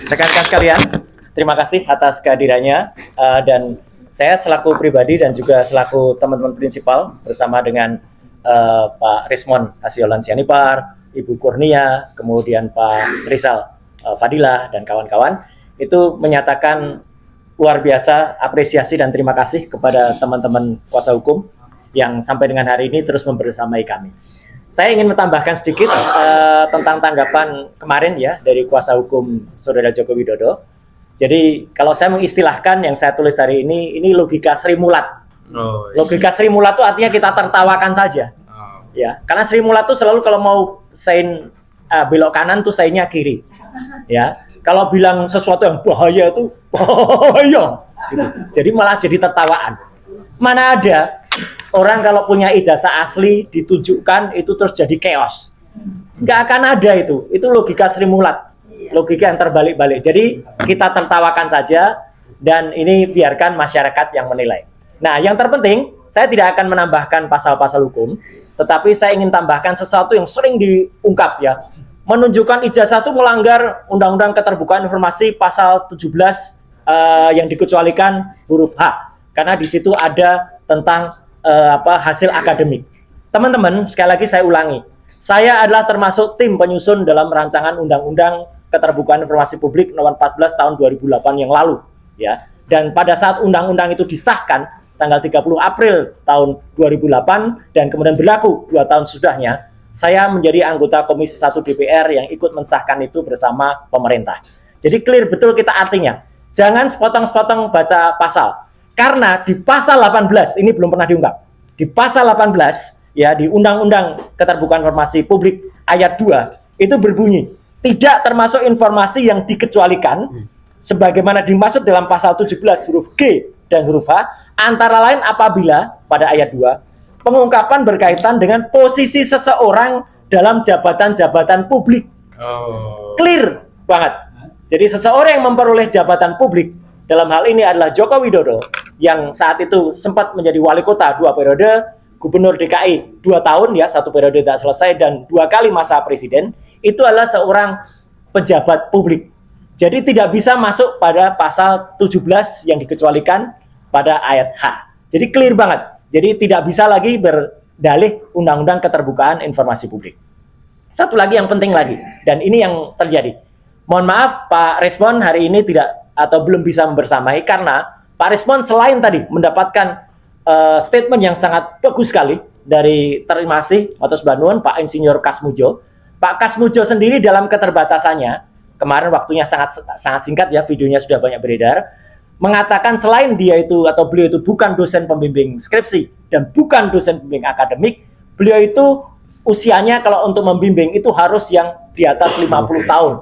Rekan-rekan sekalian, terima kasih atas kehadirannya dan saya selaku pribadi dan juga selaku teman-teman prinsipal bersama dengan Pak Rismon Asiolan Sianipar, Ibu Kurnia, kemudian Pak Rizal Fadilah dan kawan-kawan itu menyatakan luar biasa apresiasi dan terima kasih kepada teman-teman kuasa hukum yang sampai dengan hari ini terus membersamai kami. Saya ingin menambahkan sedikit tentang tanggapan kemarin ya dari kuasa hukum Saudara Joko Widodo. Jadi kalau saya mengistilahkan yang saya tulis hari ini logika Sri Mulat. Logika Sri Mulat itu artinya kita tertawakan saja. Ya, karena Sri Mulat itu selalu kalau mau sein belok kanan tuh seinnya kiri. Ya, kalau bilang sesuatu yang bahaya itu bahaya. Gitu. Jadi malah jadi tertawaan. Mana ada orang kalau punya ijazah asli ditunjukkan itu terus jadi chaos. Nggak akan ada itu. Itu logika Sri Mulat. Logika yang terbalik-balik. Jadi kita tertawakan saja dan ini biarkan masyarakat yang menilai. Nah, yang terpenting saya tidak akan menambahkan pasal-pasal hukum, tetapi saya ingin tambahkan sesuatu yang sering diungkap ya. Menunjukkan ijazah itu melanggar Undang-Undang Keterbukaan Informasi pasal 17 yang dikecualikan huruf H. Karena di situ ada tentang hasil akademik. Teman-teman, sekali lagi saya ulangi. Saya adalah termasuk tim penyusun dalam rancangan Undang-Undang Keterbukaan Informasi Publik nomor 14 tahun 2008 yang lalu, ya. Dan pada saat undang-undang itu disahkan tanggal 30 April tahun 2008 dan kemudian berlaku 2 tahun sudahnya, saya menjadi anggota Komisi 1 DPR yang ikut mensahkan itu bersama pemerintah. Jadi clear betul kita artinya. Jangan sepotong-sepotong baca pasal. Karena di pasal 18 ini belum pernah diungkap. Di pasal 18 ya di Undang-Undang Keterbukaan Informasi Publik ayat 2 itu berbunyi tidak termasuk informasi yang dikecualikan sebagaimana dimaksud dalam pasal 17 huruf G dan huruf H antara lain apabila pada ayat 2 pengungkapan berkaitan dengan posisi seseorang dalam jabatan-jabatan publik. Clear banget. Jadi seseorang yang memperoleh jabatan publik dalam hal ini adalah Joko Widodo yang saat itu sempat menjadi wali kota 2 periode, gubernur DKI 2 tahun ya, 1 periode tidak selesai dan 2 kali masa presiden, itu adalah seorang pejabat publik. Jadi tidak bisa masuk pada pasal 17 yang dikecualikan pada ayat H. Jadi clear banget. Jadi tidak bisa lagi berdalih Undang-Undang Keterbukaan Informasi Publik. Satu lagi yang penting lagi, dan ini yang terjadi. Mohon maaf Pak Rismon hari ini tidak atau belum bisa membersamai karena Pak Rismon selain tadi mendapatkan statement yang sangat bagus sekali dari terima kasih atas bantuan Pak Insinyur Kasmujo. Pak Kasmujo sendiri dalam keterbatasannya, kemarin waktunya sangat singkat ya, videonya sudah banyak beredar, mengatakan selain dia itu atau beliau itu bukan dosen pembimbing skripsi dan bukan dosen pembimbing akademik, beliau itu usianya kalau untuk membimbing itu harus yang di atas 50 tahun.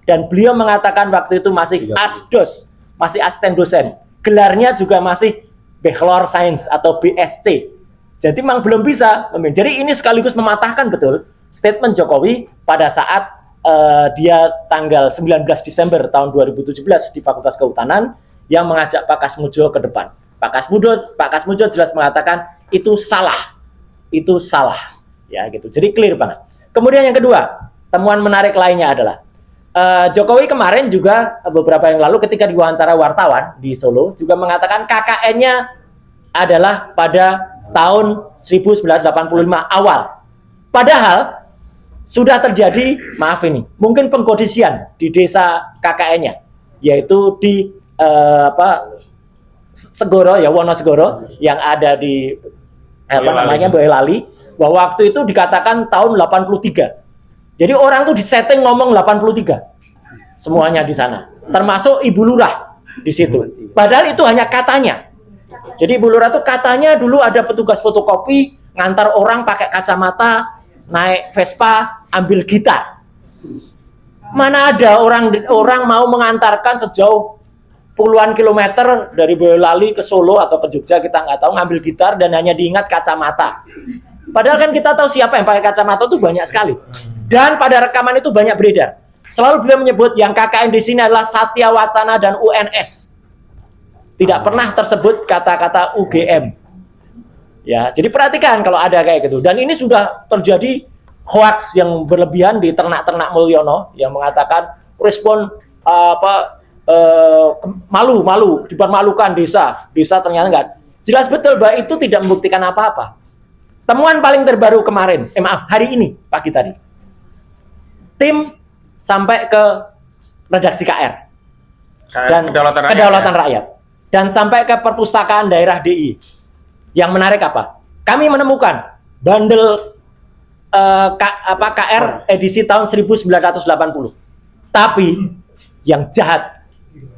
Dan beliau mengatakan waktu itu masih asdos, masih asisten dosen. Gelarnya juga masih Bachelor Science atau BSc. Jadi memang belum bisa. Jadi ini sekaligus mematahkan betul statement Jokowi pada saat dia tanggal 19 Desember tahun 2017 di Fakultas Kehutanan yang mengajak Pak Kasmujo ke depan. Pak Kasmujo jelas mengatakan itu salah. Itu salah. Ya gitu. Jadi clear banget. Kemudian yang kedua, temuan menarik lainnya adalah Jokowi kemarin juga beberapa yang lalu ketika diwawancara wartawan di Solo juga mengatakan KKN-nya adalah pada tahun 1985 awal. Padahal sudah terjadi, maaf ini, mungkin pengkodisian di desa KKN-nya, yaitu di Segoro ya, Wonosegoro yang ada di Boyolali, bahwa waktu itu dikatakan tahun 83. Jadi orang tuh disetting ngomong 83 semuanya di sana, termasuk Ibu Lurah di situ. Padahal itu hanya katanya. Jadi Ibu Lurah tuh katanya dulu ada petugas fotokopi ngantar orang pakai kacamata, naik Vespa, ambil gitar. Mana ada orang mau mengantarkan sejauh puluhan kilometer dari Boyolali ke Solo atau ke Jogja, kita nggak tahu, ngambil gitar dan hanya diingat kacamata. Padahal kan kita tahu siapa yang pakai kacamata itu banyak sekali. Dan pada rekaman itu banyak beredar. Selalu beliau menyebut yang KKN di sini adalah Satya Wacana dan UNS. Tidak pernah tersebut kata-kata UGM. Ya, jadi perhatikan kalau ada kayak gitu. Dan ini sudah terjadi hoax yang berlebihan di ternak-ternak Mulyono yang mengatakan respon malu dipermalukan desa ternyata enggak. Jelas betul bahwa itu tidak membuktikan apa-apa. Temuan paling terbaru kemarin, hari ini pagi tadi, tim sampai ke redaksi KR dan kedaulatan rakyat dan sampai ke perpustakaan daerah DI. Yang menarik apa? Kami menemukan bandel KR edisi tahun 1980. Tapi yang jahat,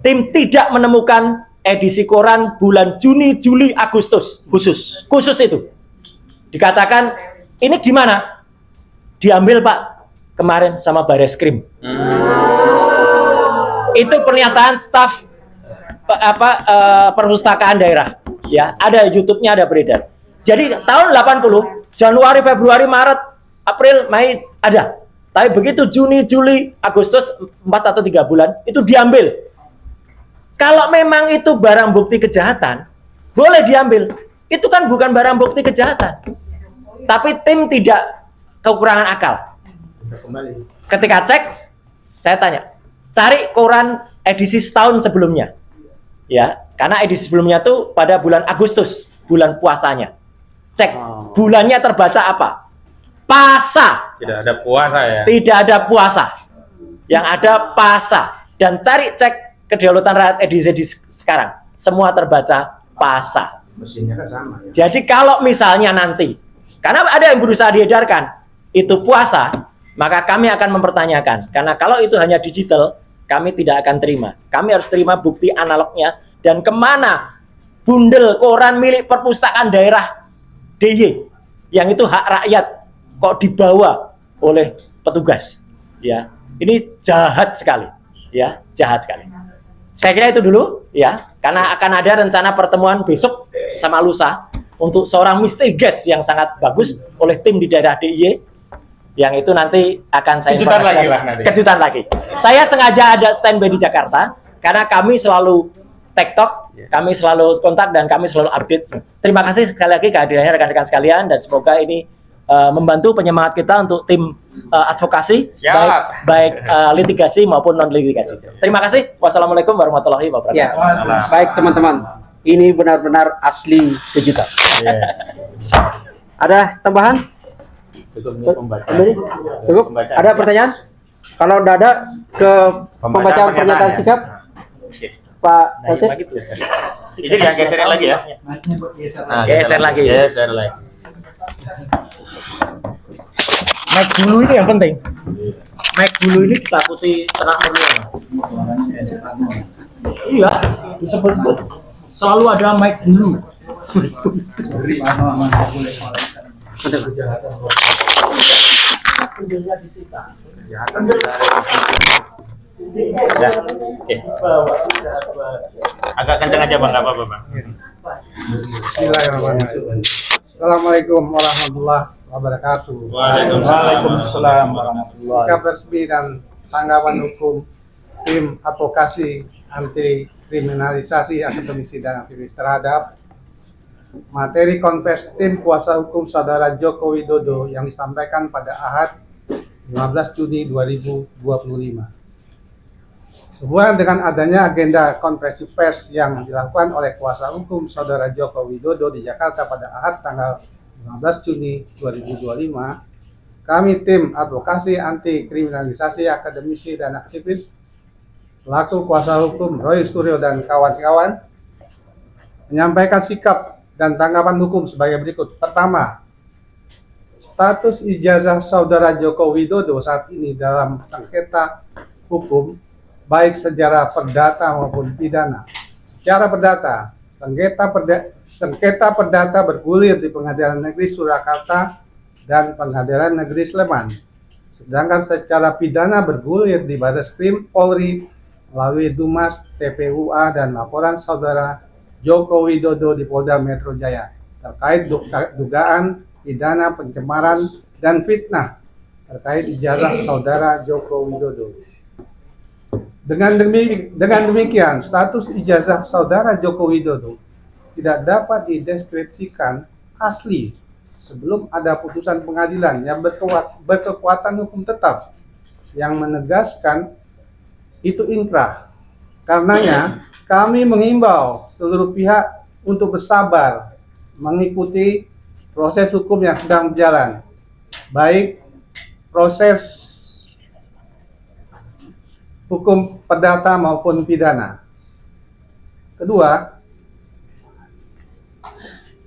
tim tidak menemukan edisi koran bulan Juni, Juli, Agustus khusus itu. Dikatakan ini di mana? Diambil Pak kemarin sama Bareskrim. Itu pernyataan staf perpustakaan daerah. Ya, ada YouTube-nya, ada beredar. Jadi tahun 80, Januari, Februari, Maret, April, Mei ada. Tapi begitu Juni, Juli, Agustus 4 atau 3 bulan itu diambil. Kalau memang itu barang bukti kejahatan, boleh diambil. Itu kan bukan barang bukti kejahatan. Tapi tim tidak kekurangan akal. Ketika cek, saya tanya, cari koran edisi setahun sebelumnya. Ya, karena edisi sebelumnya tuh pada bulan Agustus, bulan puasanya. Cek, bulannya terbaca apa? Pasa. Tidak ada puasa ya? Tidak ada puasa. Yang ada pasa. Dan cari cek kedaulatan rakyat edisi sekarang. Semua terbaca pasa. Mesinnya kan sama ya. Jadi kalau misalnya nanti, karena ada yang berusaha diedarkan, itu puasa, maka kami akan mempertanyakan. Karena kalau itu hanya digital, kami tidak akan terima. Kami harus terima bukti analognya. Dan kemana bundel koran milik perpustakaan daerah DIY, yang itu hak rakyat, kok dibawa oleh petugas? Ya, ini jahat sekali. Ya, jahat sekali. Saya kira itu dulu, ya, karena akan ada rencana pertemuan besok sama lusa untuk seorang mystery guest yang sangat bagus oleh tim di daerah DIY, yang itu nanti akan saya kejutan lagi lah nanti. Kejutan lagi. Saya sengaja ada standby di Jakarta karena kami selalu TikTok, kami selalu kontak dan kami selalu update. Terima kasih sekali lagi kehadirannya rekan-rekan sekalian dan semoga ini membantu penyemangat kita untuk tim advokasi baik litigasi maupun non litigasi. Terima kasih. Wassalamualaikum warahmatullahi wabarakatuh. Ya, baik teman-teman. Ini benar-benar asli kejutan. Ada tambahan? Cukup? Ada pertanyaan? Kalau tidak ada, ke pembacaan pernyataan sikap Pak Aceh. Ini jangan geserin lagi ya. Nah, geser lagi. Geser lagi. Mic dulu ini yang penting. Mic dulu ini ditakuti terang meriah. Iya, disebut-sebut. Selalu ada mic dulu. Ya, oke. Agak kencang aja Bang, nggak apa-apa Bang. Bismillahirrahmanirrahim. Assalamualaikum warahmatullahi wabarakatuh. Waalaikumsalam warahmatullahi. Sikap resmi dan tanggapan hukum tim advokasi anti kriminalisasi akademisi dan aktivis terhadap materi konvers tim kuasa hukum saudara Joko Widodo yang disampaikan pada Ahad 15 Juni 2025. Sehubungan dengan adanya agenda konferensi pers yang dilakukan oleh kuasa hukum saudara Joko Widodo di Jakarta pada Ahad tanggal 15 Juni 2025, kami tim advokasi anti kriminalisasi akademisi dan aktivis selaku kuasa hukum Roy Suryo dan kawan-kawan menyampaikan sikap dan tanggapan hukum sebagai berikut. Pertama, status ijazah saudara Joko Widodo saat ini dalam sengketa hukum baik secara perdata maupun pidana. Secara perdata, sengketa perdata bergulir di Pengadilan Negeri Surakarta dan Pengadilan Negeri Sleman. Sedangkan secara pidana bergulir di Bareskrim Polri melalui Dumas, TPUA dan laporan saudara Joko Widodo di Polda Metro Jaya terkait dugaan pidana pencemaran dan fitnah terkait ijazah saudara Joko Widodo. Dengan demikian, status ijazah saudara Joko Widodo tidak dapat dideskripsikan asli sebelum ada putusan pengadilan yang berkekuatan hukum tetap yang menegaskan itu inkrah. Karenanya kami menghimbau seluruh pihak untuk bersabar mengikuti proses hukum yang sedang berjalan, baik proses hukum perdata maupun pidana. Kedua,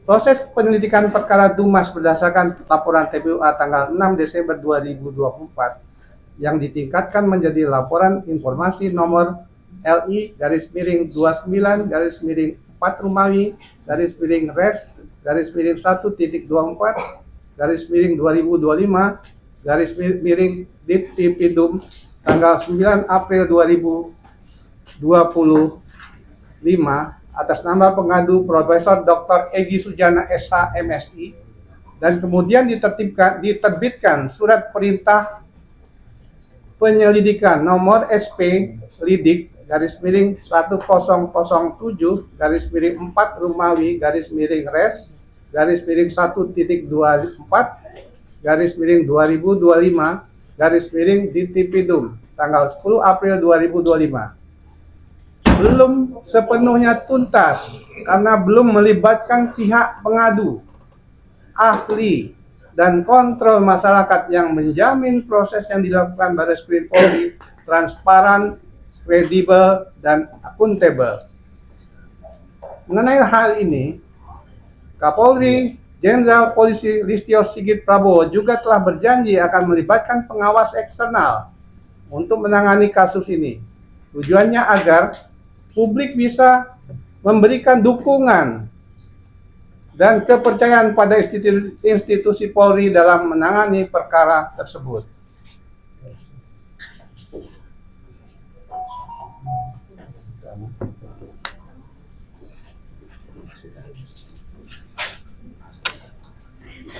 proses penyelidikan perkara Dumas berdasarkan laporan TPUA tanggal 6 Desember 2024 yang ditingkatkan menjadi laporan informasi nomor LI-29-4 Romawi /Res /1.24/2025 Dittipidum tanggal 9 April 2025 atas nama pengadu Profesor Dr. Egy Sujana SH MSI, dan kemudian diterbitkan surat perintah penyelidikan nomor SP Lidik /1007 /4 Romawi /Res /1.24/2025 Dittipidum tanggal 10 April 2025 belum sepenuhnya tuntas karena belum melibatkan pihak pengadu, ahli, dan kontrol masyarakat yang menjamin proses yang dilakukan Barreskrim Polri transparan, kredibel, dan akuntabel. Mengenai hal ini, Kapolri Jenderal Polisi Listio Sigit Prabowo juga telah berjanji akan melibatkan pengawas eksternal untuk menangani kasus ini. Tujuannya agar publik bisa memberikan dukungan dan kepercayaan pada institusi Polri dalam menangani perkara tersebut.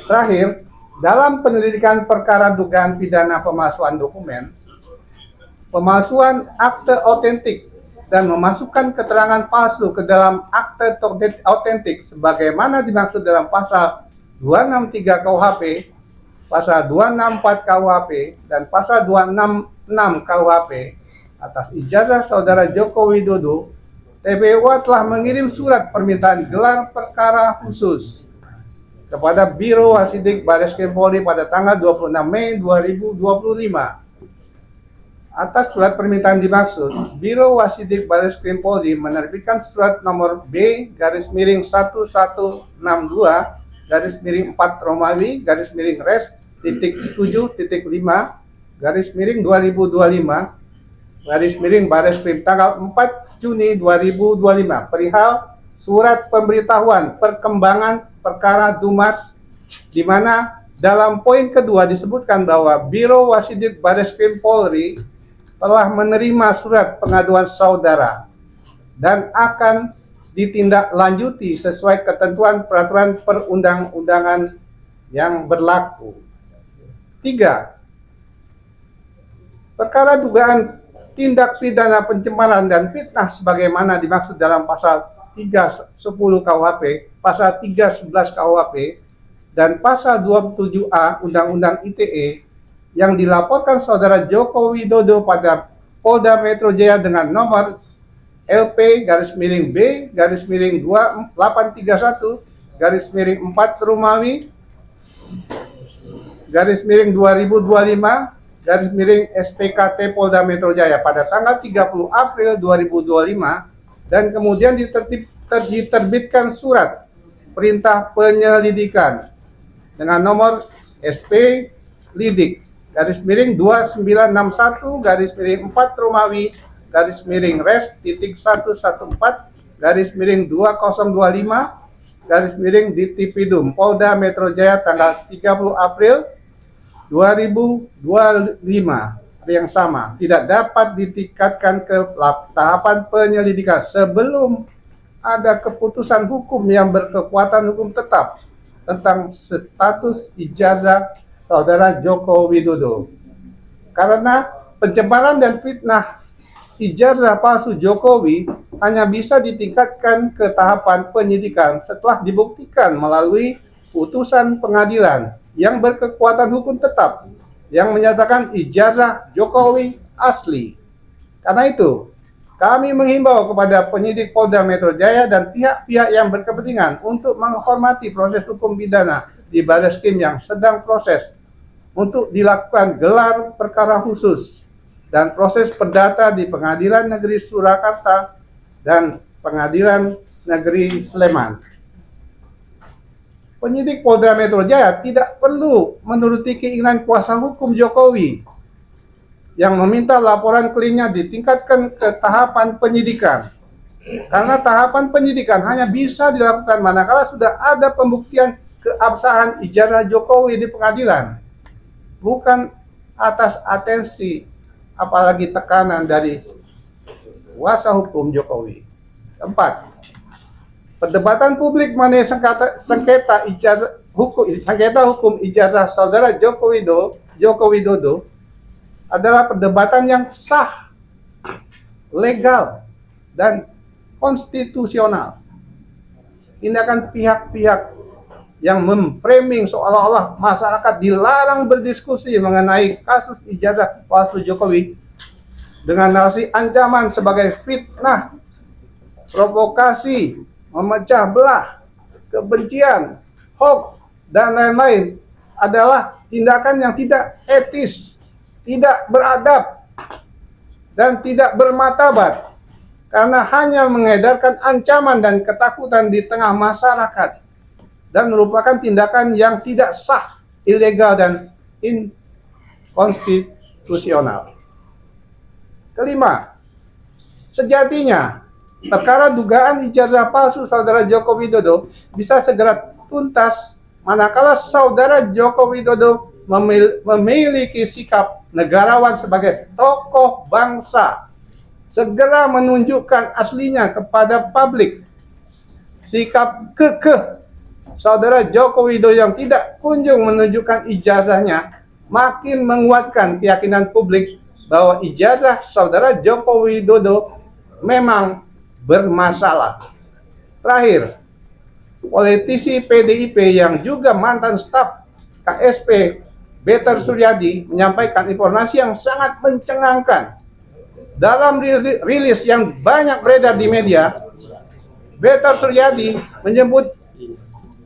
Terakhir, dalam penyelidikan perkara dugaan pidana pemalsuan dokumen, pemalsuan akte otentik, dan memasukkan keterangan palsu ke dalam akte otentik sebagaimana dimaksud dalam pasal 263 KUHP, pasal 264 KUHP, dan pasal 266 KUHP atas ijazah Saudara Joko Widodo, TPUA telah mengirim surat permintaan gelar perkara khusus kepada Biro Wasidik Barreskrim Polri pada tanggal 26 Mei 2025. Atas surat permintaan dimaksud, Biro Wasidik Barreskrim Polri menerbitkan surat nomor B-1162-4 Romawi /Res /7.5/2025 Barreskrim tanggal 4 Juni 2025 perihal surat pemberitahuan perkembangan perkara Dumas, di mana dalam poin kedua disebutkan bahwa Biro Wasidik Barreskrim Polri telah menerima surat pengaduan saudara dan akan ditindaklanjuti sesuai ketentuan peraturan perundang-undangan yang berlaku. 3. Perkara dugaan tindak pidana pencemaran dan fitnah sebagaimana dimaksud dalam pasal 310 KUHP, pasal 311 KUHP, dan pasal 27A Undang-Undang ITE yang dilaporkan Saudara Joko Widodo pada Polda Metro Jaya dengan nomor LP-B-2831-4 Romawi /2025 SPKT Polda Metro Jaya pada tanggal 30 April 2025, dan kemudian diterbitkan surat perintah penyelidikan dengan nomor SP Lidik /2961-4 Romawi /Res /1.4/2025 Dittipidum Polda Metro Jaya tanggal 30 April 2025 yang sama tidak dapat ditingkatkan ke tahapan penyelidikan sebelum ada keputusan hukum yang berkekuatan hukum tetap tentang status ijazah Saudara Joko Widodo. Karena pencemaran dan fitnah ijazah palsu Jokowi hanya bisa ditingkatkan ke tahapan penyidikan setelah dibuktikan melalui putusan pengadilan yang berkekuatan hukum tetap yang menyatakan ijazah Jokowi asli. Karena itu, kami menghimbau kepada penyidik Polda Metro Jaya dan pihak-pihak yang berkepentingan untuk menghormati proses hukum pidana di Barreskrim yang sedang proses untuk dilakukan gelar perkara khusus dan proses perdata di Pengadilan Negeri Surakarta dan Pengadilan Negeri Sleman. Penyidik Polda Metro Jaya tidak perlu menuruti keinginan kuasa hukum Jokowi yang meminta laporan kliennya ditingkatkan ke tahapan penyidikan. Karena tahapan penyidikan hanya bisa dilakukan manakala sudah ada pembuktian keabsahan ijazah Jokowi di pengadilan, bukan atas atensi apalagi tekanan dari kuasa hukum Jokowi. 4. Perdebatan publik mengenai sengketa hukum ijazah saudara Joko Widodo adalah perdebatan yang sah, legal, dan konstitusional. Tindakan pihak-pihak yang memframing seolah-olah masyarakat dilarang berdiskusi mengenai kasus ijazah palsu Jokowi dengan narasi ancaman sebagai fitnah, provokasi, memecah belah, kebencian, hoax, dan lain-lain adalah tindakan yang tidak etis, tidak beradab, dan tidak bermartabat karena hanya mengedarkan ancaman dan ketakutan di tengah masyarakat dan merupakan tindakan yang tidak sah, ilegal, dan inkonstitusional. Kelima, sejatinya perkara dugaan ijazah palsu saudara Joko Widodo bisa segera tuntas manakala saudara Joko Widodo memiliki sikap negarawan sebagai tokoh bangsa, segera menunjukkan aslinya kepada publik. Sikap kekeh saudara Joko Widodo yang tidak kunjung menunjukkan ijazahnya makin menguatkan keyakinan publik bahwa ijazah saudara Joko Widodo memang bermasalah. Terakhir, politisi PDIP yang juga mantan staf KSP Beter Suryadi menyampaikan informasi yang sangat mencengangkan. Dalam rilis yang banyak beredar di media, Beter Suryadi menyebut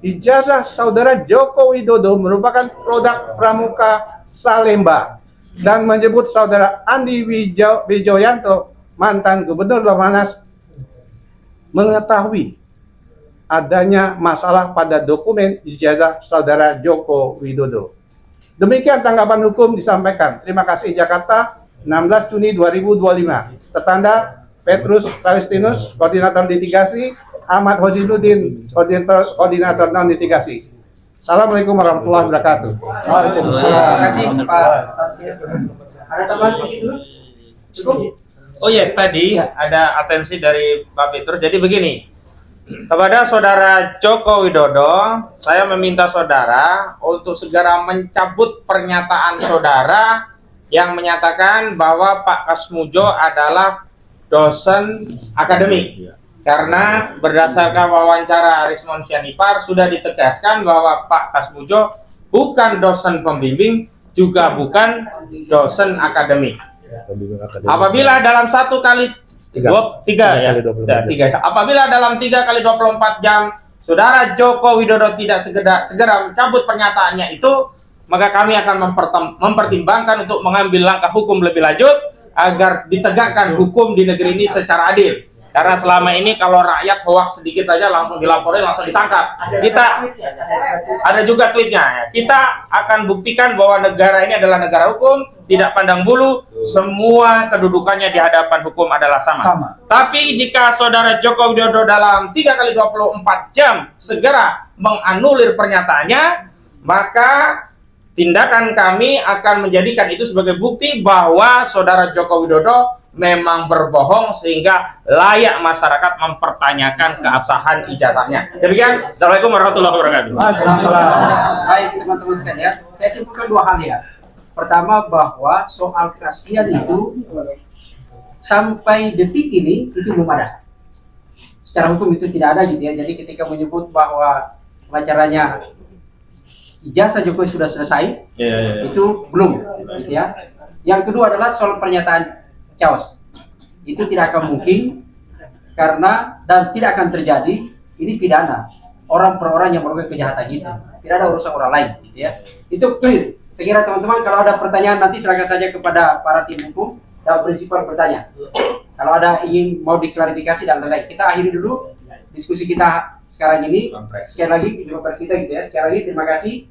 ijazah saudara Joko Widodo merupakan produk Pramuka Salemba dan menyebut saudara Andi Wijoyanto, mantan Gubernur Bappenas, mengetahui adanya masalah pada dokumen ijazah saudara Joko Widodo. Demikian tanggapan hukum disampaikan. Terima kasih. Jakarta, 16 Juni 2025. Tertanda Petrus Salistinus, Koordinator Litigasi, Ahmad Hojinuddin, Koordinator Non-Litigasi. Assalamualaikum warahmatullahi wabarakatuh. Waalaikumsalam. Terima kasih Pak. Ada tambahan sedikit dulu? Cukup? Oh ya, tadi ada atensi dari Pak Petrus. Jadi begini, kepada saudara Joko Widodo, saya meminta saudara untuk segera mencabut pernyataan saudara yang menyatakan bahwa Pak Kasmujo adalah dosen akademik. Karena berdasarkan wawancara Rismon Sianipar sudah ditegaskan bahwa Pak Kasmujo bukan dosen pembimbing, juga bukan dosen akademik. Apabila dalam satu kali apabila dalam 3 kali 24 jam saudara Joko Widodo tidak segera mencabut pernyataannya itu, maka kami akan mempertimbangkan untuk mengambil langkah hukum lebih lanjut agar ditegakkan hukum di negeri ini secara adil. Karena selama ini kalau rakyat hoax sedikit saja langsung dilaporin, langsung ditangkap. Kita ada juga tweetnya. Kita akan buktikan bahwa negara ini adalah negara hukum, tidak pandang bulu, semua kedudukannya di hadapan hukum adalah sama. Tapi jika saudara Joko Widodo dalam 3 kali 24 jam segera menganulir pernyataannya, maka tindakan kami akan menjadikan itu sebagai bukti bahwa saudara Joko Widodo memang berbohong sehingga layak masyarakat mempertanyakan keabsahan ijazahnya. Demikian, Assalamualaikum warahmatullahi wabarakatuh. Baik teman-teman sekalian, saya simpulkan 2 hal ya. Pertama, bahwa soal kasihan itu sampai detik ini itu belum ada. Secara hukum itu tidak ada gitu ya. Jadi ketika menyebut bahwa wawancaranya ijazah Jokowi sudah selesai, itu belum gitu ya. Yang kedua adalah soal pernyataan Chaos. Itu tidak akan mungkin karena dan tidak akan terjadi. Ini pidana. Orang per orang yang melakukan kejahatan itu. Tidak ada urusan orang lain, gitu ya. Itu clear. Saya kira teman-teman kalau ada pertanyaan nanti silakan saja kepada para tim hukum dan prinsipal bertanya. Kalau ada ingin mau diklarifikasi dan lain-lain. Kita akhiri dulu diskusi kita sekarang ini. Sekali lagi jumpa kita gitu ya. Sekali lagi terima kasih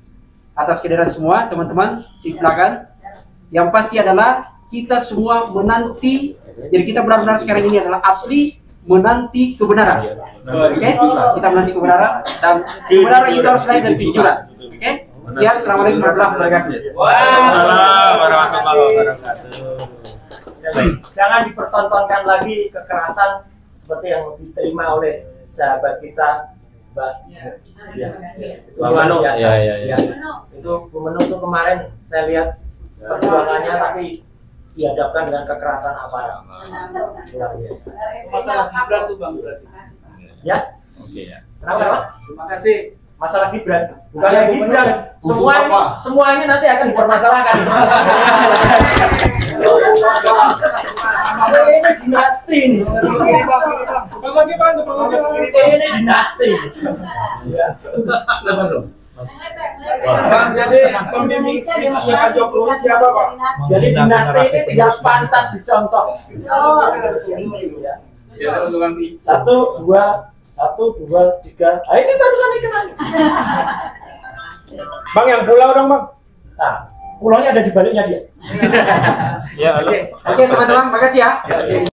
atas kehadiran semua teman-teman di belakang. Yang pasti adalah kita semua menanti. Jadi kita benar-benar sekarang ini adalah asli menanti kebenaran. Oke? Kita menanti kebenaran dan kebenaran itu harus lahir dari kejujuran. Oke? Sekian, assalamualaikum warahmatullahi wabarakatuh. Waalaikumsalam warahmatullahi wabarakatuh. Jangan dipertontonkan lagi kekerasan seperti yang diterima oleh sahabat kita Mbak Mano. Ya. Itu Bu Meno tuh kemarin saya lihat perjuangannya tapi dihadapkan dengan kekerasan aparat. Luar biasa. Masalah Gibran tuh Bang berarti. Ya. Oke ya. Kenapa, Pak? Terima kasih. Masalah Gibran. Bukan Gibran. Semua ini nanti akan dipermasalahkan. Ini dinasti ini. Ini dinasti. Bang, jadi pembimbing skripsinya Pak Jokowi siapa, Pak? Jadi dinasti ini tidak pantas dicontoh. Satu, dua, tiga. Ah, ini barusan dikenal. Bang, yang pulau dong, Bang. Nah, pulaunya ada di baliknya dia. Ya, Oke, teman-teman, makasih ya.